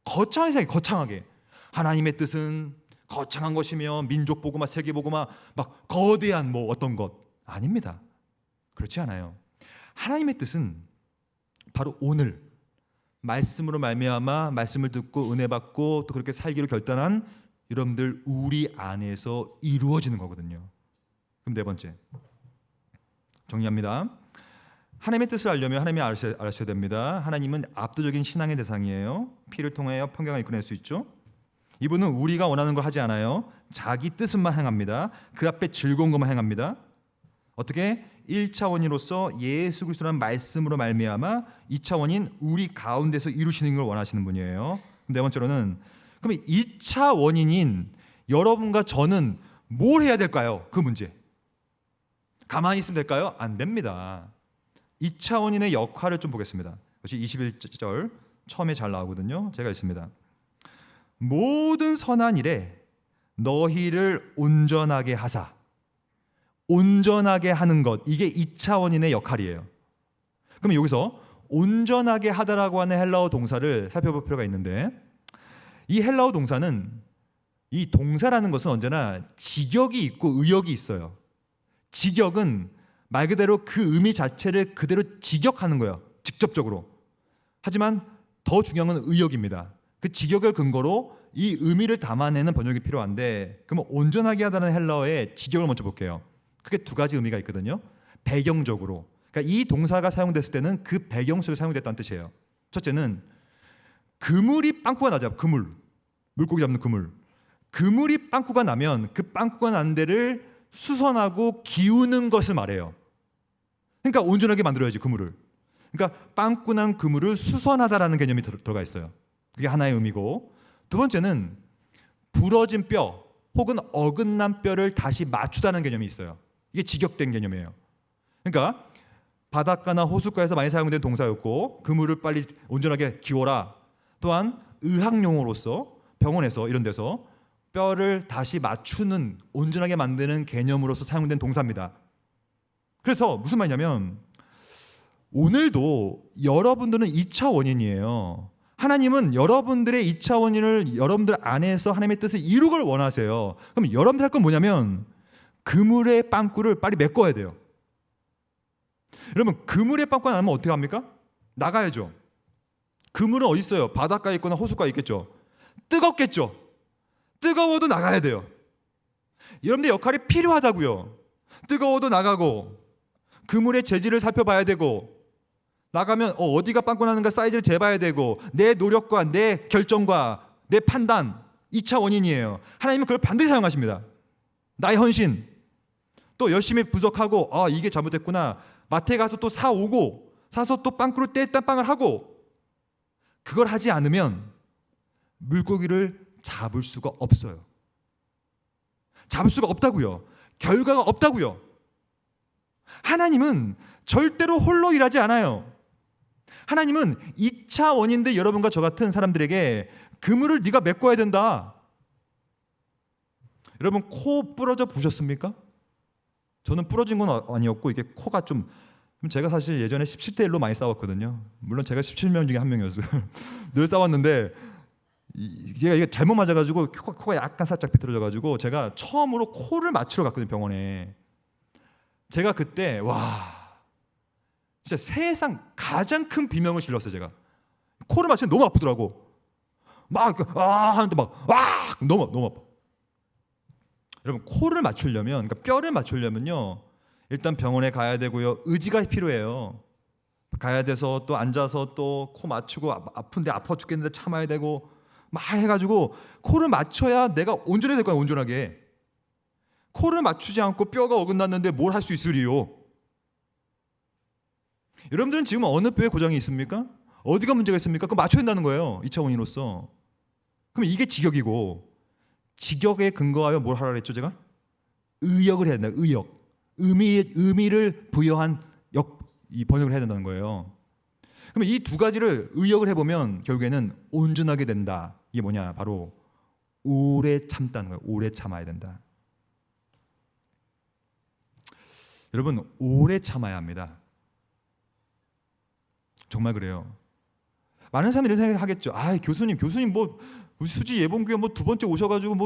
거창하게 생각해, 거창하게. 하나님의 뜻은 거창한 것이며 민족 보고 막 세계 보고 막 거대한 뭐 어떤 것 아닙니다. 그렇지 않아요. 하나님의 뜻은 바로 오늘 말씀으로 말미암아 말씀을 듣고 은혜 받고 또 그렇게 살기로 결단한 여러분들 우리 안에서 이루어지는 거거든요. 그럼 네 번째 정리합니다. 하나님의 뜻을 알려면 하나님이 알아셔야 됩니다. 하나님은 압도적인 신앙의 대상이에요. 피를 통하여 평강을 이끌어낼 수 있죠. 이분은 우리가 원하는 걸 하지 않아요. 자기 뜻만 행합니다. 그 앞에 즐거운 것만 행합니다. 어떻게? 1차 원인으로서 예수 그리스도라는 말씀으로 말미암아 2차 원인 우리 가운데서 이루시는 걸 원하시는 분이에요. 네 번째로는 그럼 2차 원인인 여러분과 저는 뭘 해야 될까요? 그 문제. 가만히 있으면 될까요? 안 됩니다. 2차 원인의 역할을 좀 보겠습니다. 그것이 21절 처음에 잘 나오거든요. 제가 있습니다. 모든 선한 일에 너희를 온전하게 하사. 온전하게 하는 것, 이게 2차 원인의 역할이에요. 그럼 여기서 온전하게 하다라고 하는 헬라어 동사를 살펴볼 필요가 있는데 이 헬라어 동사는 이 동사라는 것은 언제나 직역이 있고 의역이 있어요. 직역은 말 그대로 그 의미 자체를 그대로 직역하는 거예요. 직접적으로. 하지만 더 중요한 건 의역입니다. 그 직역을 근거로 이 의미를 담아내는 번역이 필요한데, 그러면 온전하게 하다는 헬라어의 직역을 먼저 볼게요. 크게 두 가지 의미가 있거든요. 배경적으로, 그러니까 이 동사가 사용됐을 때는 그 배경 속에 사용됐다는 뜻이에요. 첫째는 그물이 빵꾸가 나죠. 그물, 물고기 잡는 그물. 그물이 빵꾸가 나면 그 빵꾸가 난 데를 수선하고 기우는 것을 말해요. 그러니까 온전하게 만들어야지 그물을. 그러니까 빵꾸 난 그물을 수선하다라는 개념이 들어가 있어요. 그게 하나의 의미고, 두 번째는 부러진 뼈 혹은 어긋난 뼈를 다시 맞추다는 개념이 있어요. 이게 직역된 개념이에요. 그러니까 바닷가나 호숫가에서 많이 사용된 동사였고, 그물을 빨리 온전하게 기워라. 또한 의학용어로서 병원에서 이런 데서 뼈를 다시 맞추는, 온전하게 만드는 개념으로서 사용된 동사입니다. 그래서 무슨 말이냐면, 오늘도 여러분들은 2차 원인이에요. 하나님은 여러분들의 2차 원인을 여러분들 안에서 하나님의 뜻을 이루길 원하세요. 그럼 여러분들 할 건 뭐냐면 그물의 빵꾸를 빨리 메꿔야 돼요. 여러분, 그물의 빵꾸가 나면 어떻게 합니까? 나가야죠. 그물은 어디 있어요? 바닷가에 있거나 호숫가에 있겠죠. 뜨겁겠죠. 뜨거워도 나가야 돼요. 여러분들 역할이 필요하다고요. 뜨거워도 나가고, 그물의 재질을 살펴봐야 되고, 나가면 어디가 빵꾸 나는가 사이즈를 재봐야 되고, 내 노력과 내 결정과 내 판단, 2차 원인이에요. 하나님은 그걸 반드시 사용하십니다. 나의 헌신, 또 열심히 분석하고, 이게 잘못됐구나, 마트에 가서 또 사오고, 사서 또 빵꾸를 떼딴 빵을 하고, 그걸 하지 않으면 물고기를 잡을 수가 없어요. 잡을 수가 없다고요. 결과가 없다고요. 하나님은 절대로 홀로 일하지 않아요. 하나님은 2차 원인들 여러분과 저 같은 사람들에게 그물을 네가 메꿔야 된다. 여러분, 코 부러져 보셨습니까? 저는 부러진 건 아니었고, 이게 코가 좀, 제가 사실 예전에 17대 1로 많이 싸웠거든요. 물론 제가 17명 중에 한 명이었어요. 늘 싸웠는데 이게 잘못 맞아가지고 코가 약간 살짝 비틀어져가지고 제가 처음으로 코를 맞추러 갔거든요, 병원에. 제가 그때 진짜 세상 가장 큰 비명을 질렀어요. 제가 코를 맞추면 너무 아프더라고. 하는데 너무 아파. 여러분, 코를 맞추려면, 그러니까 뼈를 맞추려면요, 일단 병원에 가야 되고요, 의지가 필요해요. 가야 돼서 또 앉아서 또 코 맞추고, 아픈데 아파 죽겠는데 참아야 되고 막 해가지고 코를 맞춰야 내가 온전해야 될 거야. 온전하게. 코를 맞추지 않고 뼈가 어긋났는데 뭘 할 수 있으리요? 여러분들은 지금 어느 뼈에 고장이 있습니까? 어디가 문제가 있습니까? 그거 맞춰야 된다는 거예요, 2차 원인으로서. 그럼 이게 직역이고, 직역에 근거하여 뭘 하라 그랬죠, 제가? 의역을 해야 된다. 의역. 의미를 부여한 이 번역을 해야 된다는 거예요. 그럼 이 두 가지를 의역을 해보면 결국에는 온전하게 된다. 이게 뭐냐? 바로 오래 참다는 거예요. 오래 참아야 된다. 여러분, 오래 참아야 합니다. 정말 그래요. 많은 사람들이 이런 생각하겠죠. 교수님 뭐 수지 예봉교회 뭐 두 번째 오셔가지고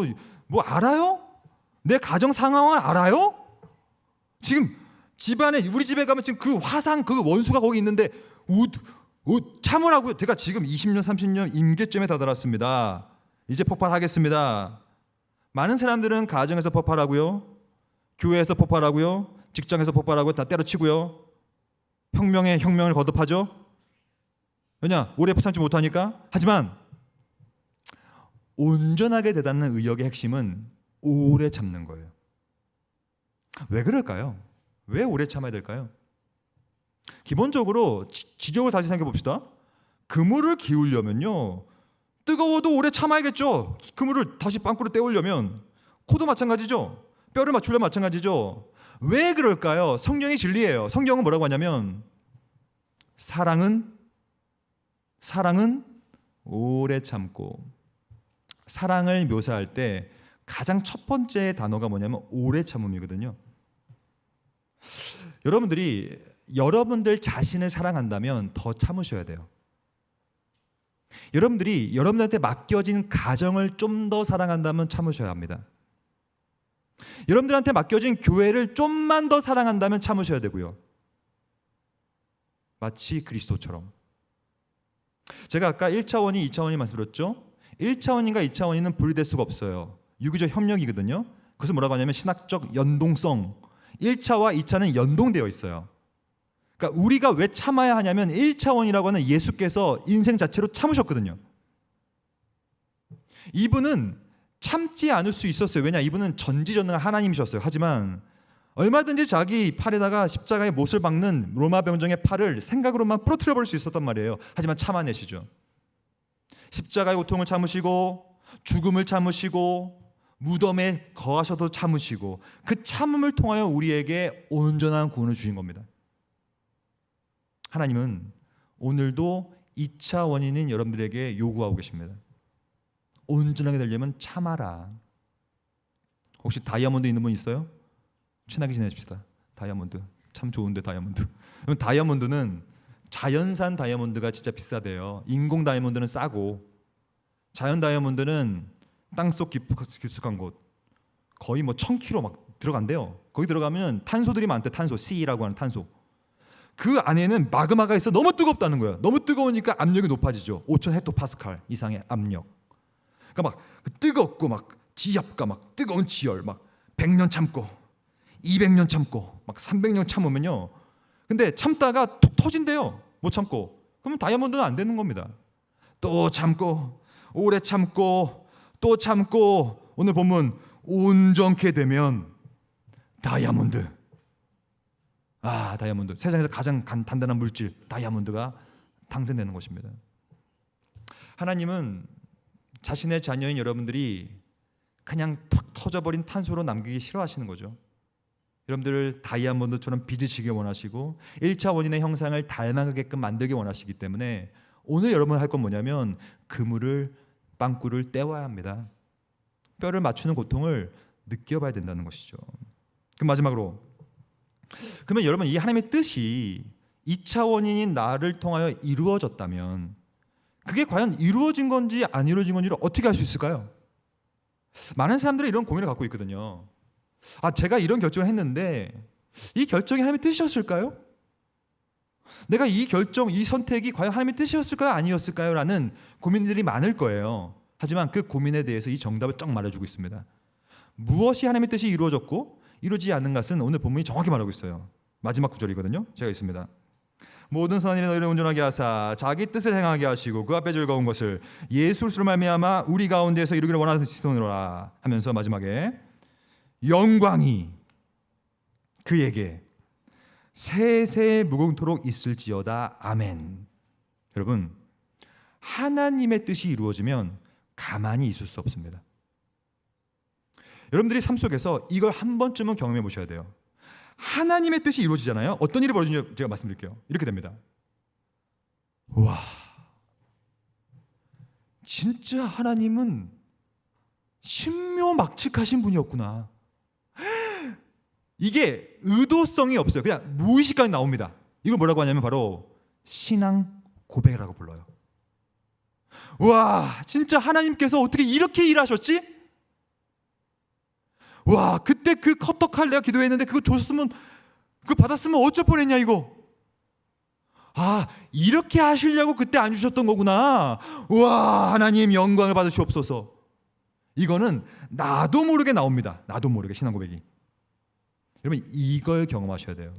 뭐 알아요? 내 가정 상황을 알아요? 지금 집안에, 우리 집에 가면 지금 그 화상, 그 원수가 거기 있는데 참으라고요. 제가 지금 20년 30년 임계점에 다다랐습니다. 이제 폭발하겠습니다. 많은 사람들은 가정에서 폭발하고요, 교회에서 폭발하고요, 직장에서 폭발하고 다 때려치고요, 혁명을 거듭하죠. 왜냐? 오래 참지 못하니까. 하지만 온전하게 되다는 의역의 핵심은 오래 참는 거예요. 왜 그럴까요? 왜 오래 참아야 될까요? 기본적으로 지적을 다시 생각해 봅시다. 그물을 기울려면요, 뜨거워도 오래 참아야겠죠. 그물을 다시 빵꾸로 때우려면. 코도 마찬가지죠. 뼈를 맞추려면 마찬가지죠. 왜 그럴까요? 성경이 진리예요. 성경은 뭐라고 하냐면, 사랑은 오래 참고. 사랑을 묘사할 때 가장 첫 번째 단어가 뭐냐면 오래 참음이거든요. 여러분들이 여러분들 자신을 사랑한다면 더 참으셔야 돼요. 여러분들이 여러분들한테 맡겨진 가정을 좀 더 사랑한다면 참으셔야 합니다. 여러분들한테 맡겨진 교회를 좀만 더 사랑한다면 참으셔야 되고요. 마치 그리스도처럼. 제가 아까 1차원이 2차원이 말씀드렸죠. 1차원인가 2차원이는 분리될 수가 없어요. 유기적 협력이거든요. 그래서 뭐라고 하냐면 신학적 연동성. 1차와 2차는 연동되어 있어요. 그러니까 우리가 왜 참아야 하냐면 1차원이라고 하는 예수께서 인생 자체로 참으셨거든요. 이분은 참지 않을 수 있었어요. 왜냐? 이분은 전지전능한 하나님이셨어요. 하지만 얼마든지 자기 팔에다가 십자가의 못을 박는 로마 병정의 팔을 생각으로만 부러뜨려 버릴 수 있었단 말이에요. 하지만 참아내시죠. 십자가의 고통을 참으시고 죽음을 참으시고 무덤에 거하셔도 참으시고 그 참음을 통하여 우리에게 온전한 구원을 주신 겁니다. 하나님은 오늘도 2차 원인인 여러분들에게 요구하고 계십니다. 온전하게 되려면 참아라. 혹시 다이아몬드 있는 분 있어요? 친하게 지내십시다. 다이아몬드 참 좋은데 다이아몬드. 다이아몬드는 자연산 다이아몬드가 진짜 비싸대요. 인공 다이아몬드는 싸고 자연 다이아몬드는 땅속 깊숙한 곳 거의 뭐 1000kg 막 들어간대요. 거기 들어가면 탄소들이 많대. 탄소 C라고 하는 탄소. 그 안에는 마그마가 있어 너무 뜨겁다는 거예요. 너무 뜨거우니까 압력이 높아지죠. 5000헥토파스칼 이상의 압력. 그러니까 막 뜨겁고 막 지압과 막 뜨거운 지열 막 100년 참고 200년 참고 막 300년 참으면요. 근데 참다가 툭 터진대요. 못 참고. 그러면 다이아몬드는 안 되는 겁니다. 또 참고 오래 참고 또 참고 오늘 본문 온전케 되면 다이아몬드. 아, 다이아몬드. 세상에서 가장 단단한 물질 다이아몬드가 당선되는 것입니다. 하나님은 자신의 자녀인 여러분들이 그냥 탁 터져버린 탄소로 남기기 싫어하시는 거죠. 여러분들을 다이아몬드처럼 빚으시길 원하시고 1차 원인의 형상을 닮아가게끔 만들기 원하시기 때문에 오늘 여러분 할 건 뭐냐면 그물을 빵꾸를 떼와야 합니다. 뼈를 맞추는 고통을 느껴봐야 된다는 것이죠. 그럼 마지막으로 그러면 여러분 이 하나님의 뜻이 2차 원인인 나를 통하여 이루어졌다면 그게 과연 이루어진 건지 안 이루어진 건지를 어떻게 알 수 있을까요? 많은 사람들이 이런 고민을 갖고 있거든요. 아, 제가 이런 결정을 했는데 이 결정이 하나님의 뜻이었을까요? 내가 이 결정, 이 선택이 과연 하나님의 뜻이었을까요? 아니었을까요? 라는 고민들이 많을 거예요. 하지만 그 고민에 대해서 이 정답을 쫙 말해주고 있습니다. 무엇이 하나님의 뜻이 이루어졌고 이루어지지 않는 것은 오늘 본문이 정확히 말하고 있어요. 마지막 구절이거든요. 제가 있습니다. 모든 선한 일에 너희를 온전하게 하사 자기 뜻을 행하게 하시고 그 앞에 즐거운 것을 예수로 말미암아 우리 가운데서 이루기를 원하시노라 하면서 마지막에 영광이 그에게 세세 무궁토록 있을지어다. 아멘. 여러분, 하나님의 뜻이 이루어지면 가만히 있을 수 없습니다. 여러분들이 삶 속에서 이걸 한 번쯤은 경험해 보셔야 돼요. 하나님의 뜻이 이루어지잖아요. 어떤 일이 벌어지는지 제가 말씀드릴게요. 이렇게 됩니다. 와, 진짜 하나님은 신묘막측하신 분이었구나. 이게 의도성이 없어요. 그냥 무의식까지 나옵니다. 이걸 뭐라고 하냐면 바로 신앙 고백이라고 불러요. 와, 진짜 하나님께서 어떻게 이렇게 일하셨지? 와, 그때 그 커터칼 내가 기도했는데 그거 줬으면, 그거 받았으면 어쩔 뻔했냐 이거. 아, 이렇게 하시려고 그때 안 주셨던 거구나. 와, 하나님 영광을 받으시옵소서. 이거는 나도 모르게 나옵니다. 나도 모르게 신앙 고백이. 여러분 이걸 경험하셔야 돼요.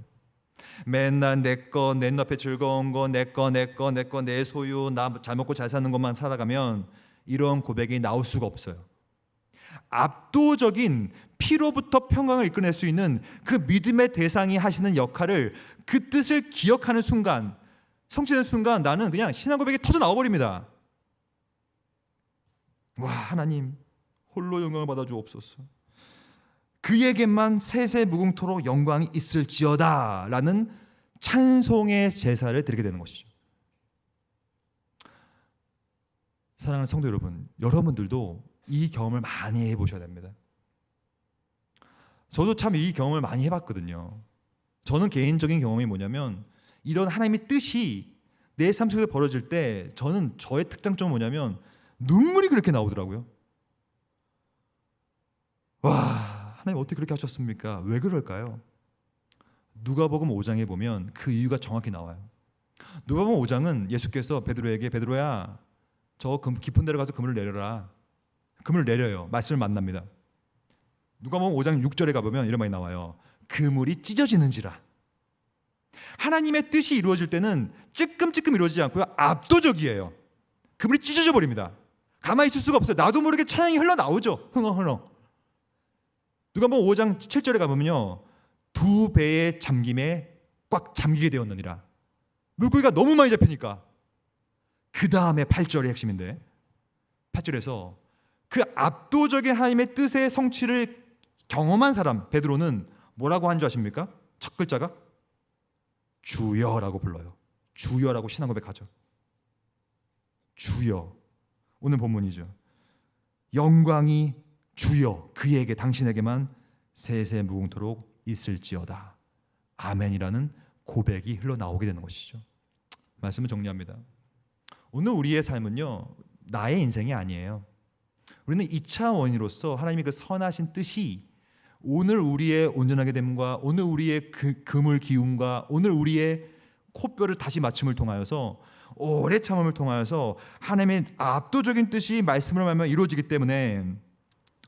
맨날 내 거, 내 눈앞에 즐거운 거, 내 거, 내 소유, 나 잘 먹고 잘 사는 것만 살아가면 이런 고백이 나올 수가 없어요. 압도적인 피로부터 평강을 이끌어낼 수 있는 그 믿음의 대상이 하시는 역할을, 그 뜻을 기억하는 순간, 성취되는 순간 나는 그냥 신앙 고백이 터져 나와버립니다. 와, 하나님 홀로 영광을 받아 주옵소서. 그에게만 세세 무궁토록 영광이 있을지어다 라는 찬송의 제사를 드리게 되는 것이죠. 사랑하는 성도 여러분, 여러분들도 이 경험을 많이 해보셔야 됩니다. 저도 참 이 경험을 많이 해봤거든요. 저는 개인적인 경험이 뭐냐면 이런 하나님의 뜻이 내 삶 속에 벌어질 때 저는 저의 특장점은 뭐냐면 눈물이 그렇게 나오더라고요. 와, 하나님 어떻게 그렇게 하셨습니까? 왜 그럴까요? 누가복음 5장에 보면 그 이유가 정확히 나와요. 누가복음 5장은 예수께서 베드로에게 베드로야 저 깊은 데로 가서 그물을 내려라. 그물을 내려요. 말씀을 만납니다. 누가복음 5장 6절에 가보면 이런 말이 나와요. 그물이 찢어지는지라. 하나님의 뜻이 이루어질 때는 찔끔찔끔 이루어지지 않고요. 압도적이에요. 그물이 찢어져 버립니다. 가만히 있을 수가 없어요. 나도 모르게 찬양이 흘러나오죠. 흥얼흥얼. 누가복음 5장 7절에 가보면요. 두 배의 잠김에 꽉 잠기게 되었느니라. 물고기가 너무 많이 잡히니까. 그 다음에 8절의 핵심인데 8절에서 그 압도적인 하나님의 뜻의 성취를 경험한 사람 베드로는 뭐라고 한 줄 아십니까? 첫 글자가 주여라고 불러요. 주여라고 신앙 고백하죠. 주여. 오늘 본문이죠. 영광이 주여 그에게 당신에게만 세세 무궁토록 있을지어다. 아멘이라는 고백이 흘러나오게 되는 것이죠. 말씀을 정리합니다. 오늘 우리의 삶은요, 나의 인생이 아니에요. 우리는 2차 원인으로서 하나님의 그 선하신 뜻이 오늘 우리의 온전하게 됨과 오늘 우리의 그물 기움과 오늘 우리의 코뼈를 다시 맞춤을 통하여서 오래 참음을 통하여서 하나님의 압도적인 뜻이 말씀으로 말하면 이루어지기 때문에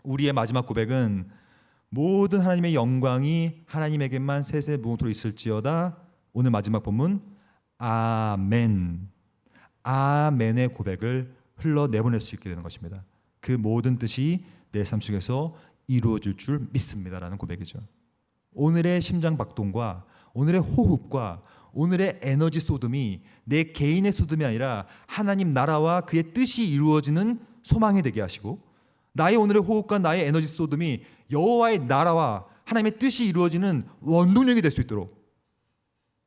우리의 마지막 고백은 모든 하나님의 영광이 하나님에게만 세세 무궁토록 있을지어다. 오늘 마지막 본문 아멘. 아멘의 고백을 흘러내보낼 수 있게 되는 것입니다. 그 모든 뜻이 내 삶 속에서 이루어질 줄 믿습니다라는 고백이죠. 오늘의 심장 박동과 오늘의 호흡과 오늘의 에너지 쏟음이 내 개인의 쏟음이 아니라 하나님 나라와 그의 뜻이 이루어지는 소망이 되게 하시고 나의 오늘의 호흡과 나의 에너지 쏟음이 여호와의 나라와 하나님의 뜻이 이루어지는 원동력이 될 수 있도록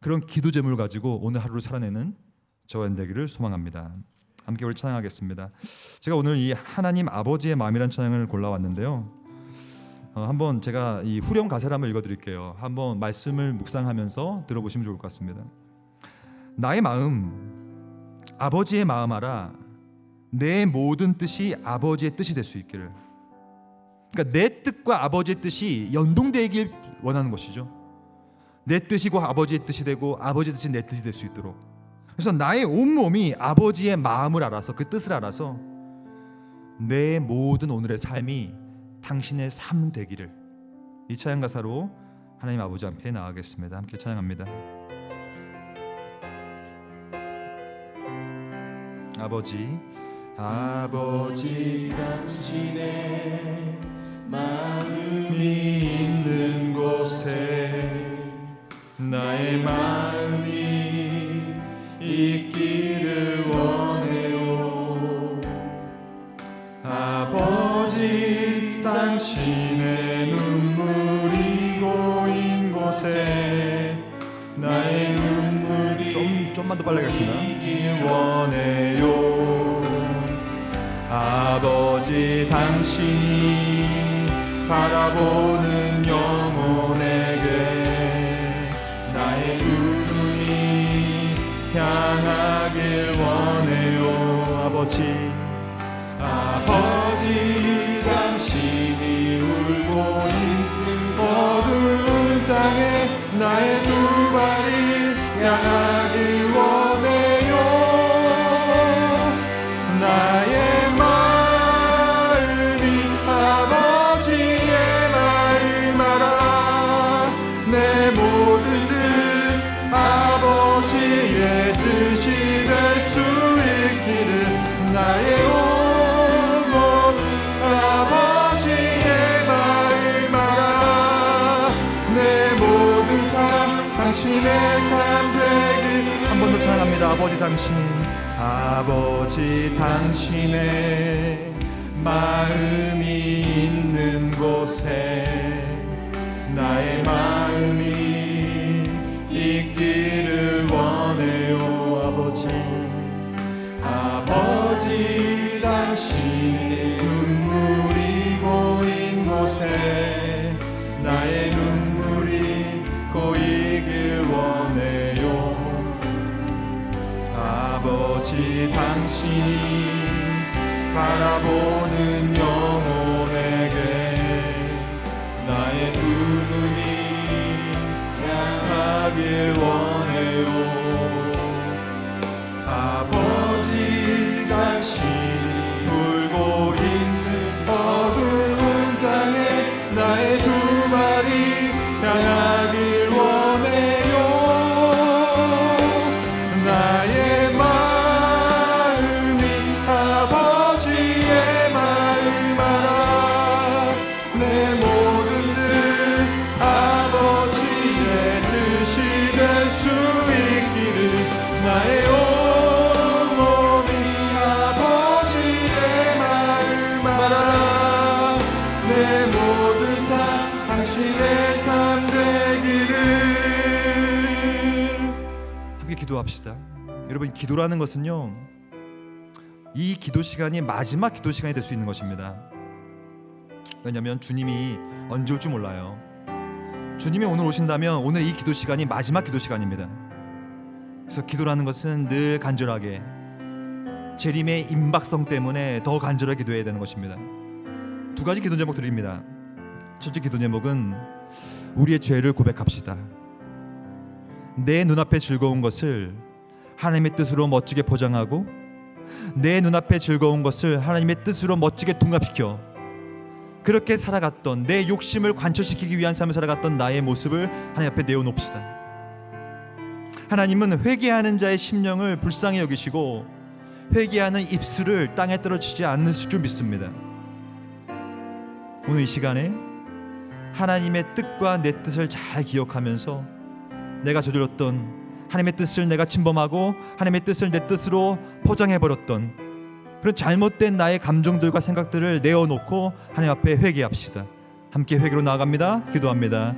그런 기도 제목을 가지고 오늘 하루를 살아내는 저와 되기를 소망합니다. 함께 우리 찬양하겠습니다. 제가 오늘 이 하나님 아버지의 마음이라는 찬양을 골라왔는데요. 한번 제가 이 후렴 가사를 한번 읽어드릴게요. 한번 말씀을 묵상하면서 들어보시면 좋을 것 같습니다. 나의 마음 아버지의 마음 알아. 내 모든 뜻이 아버지의 뜻이 될 수 있기를. 그러니까 내 뜻과 아버지의 뜻이 연동되길 원하는 것이죠. 내 뜻이고 아버지의 뜻이 되고 아버지의 뜻이 내 뜻이 될 수 있도록. 그래서 나의 온몸이 아버지의 마음을 알아서 그 뜻을 알아서 내 모든 오늘의 삶이 당신의 삶 되기를. 이 찬양 가사로 하나님 아버지 앞에 나아가겠습니다. 함께 찬양합니다. 아버지 당신의 마음이 있는 곳에 나의 마음이 있기를 원해요. 아버지 당신의 눈물이 고인 곳에 나의 눈물이 좀만 더 빨리 가겠습니다. 원해요. 아버지 당신이 바라보는 영혼에게 나의 두 눈이 향하길 원해요. 아버지 당신이 울고 있는 어두운 땅에 나의 두 발이 향하길 원해요. 나의 마음이 아버지의 마음 알아. 내 모든 뜻 아버지의 뜻이 될 수 있기를. 나의 온몸 아버지의 마음 알아. 내 모든 삶 당신의 삶 되길. 한 번 더 찬양합니다. 아버지 당신의 마음이 있는 곳에 나의 마음이 있기를 원해요. 아버지 당신의 눈물이 고인 곳에 나의 눈물이 고이길 원해요. 아버지 당신이 바라보는 영혼에게 나의 두 눈이 향하길 원해요. 기도합시다. 여러분, 기도라는 것은요, 이 기도 시간이 마지막 기도 시간이 될 수 있는 것입니다. 왜냐하면 주님이 언제 올지 몰라요. 주님이 오늘 오신다면 오늘 이 기도 시간이 마지막 기도 시간입니다. 그래서 기도라는 것은 늘 간절하게, 재림의 임박성 때문에 더 간절하게 기도해야 되는 것입니다. 두 가지 기도 제목 드립니다. 첫째 기도 제목은 우리의 죄를 고백합시다. 내 눈앞에 즐거운 것을 하나님의 뜻으로 멋지게 포장하고, 내 눈앞에 즐거운 것을 하나님의 뜻으로 멋지게 둔갑시켜 그렇게 살아갔던, 내 욕심을 관철시키기 위한 삶을 살아갔던 나의 모습을 하나님 앞에 내어놓읍시다. 하나님은 회개하는 자의 심령을 불쌍히 여기시고 회개하는 입술을 땅에 떨어지지 않는 줄 믿습니다. 오늘 이 시간에 하나님의 뜻과 내 뜻을 잘 기억하면서 내가 저질렀던 하나님의 뜻을 내가 침범하고 하나님의 뜻을 내 뜻으로 포장해버렸던 그런 잘못된 나의 감정들과 생각들을 내어놓고 하나님 앞에 회개합시다. 함께 회개로 나아갑니다. 기도합니다.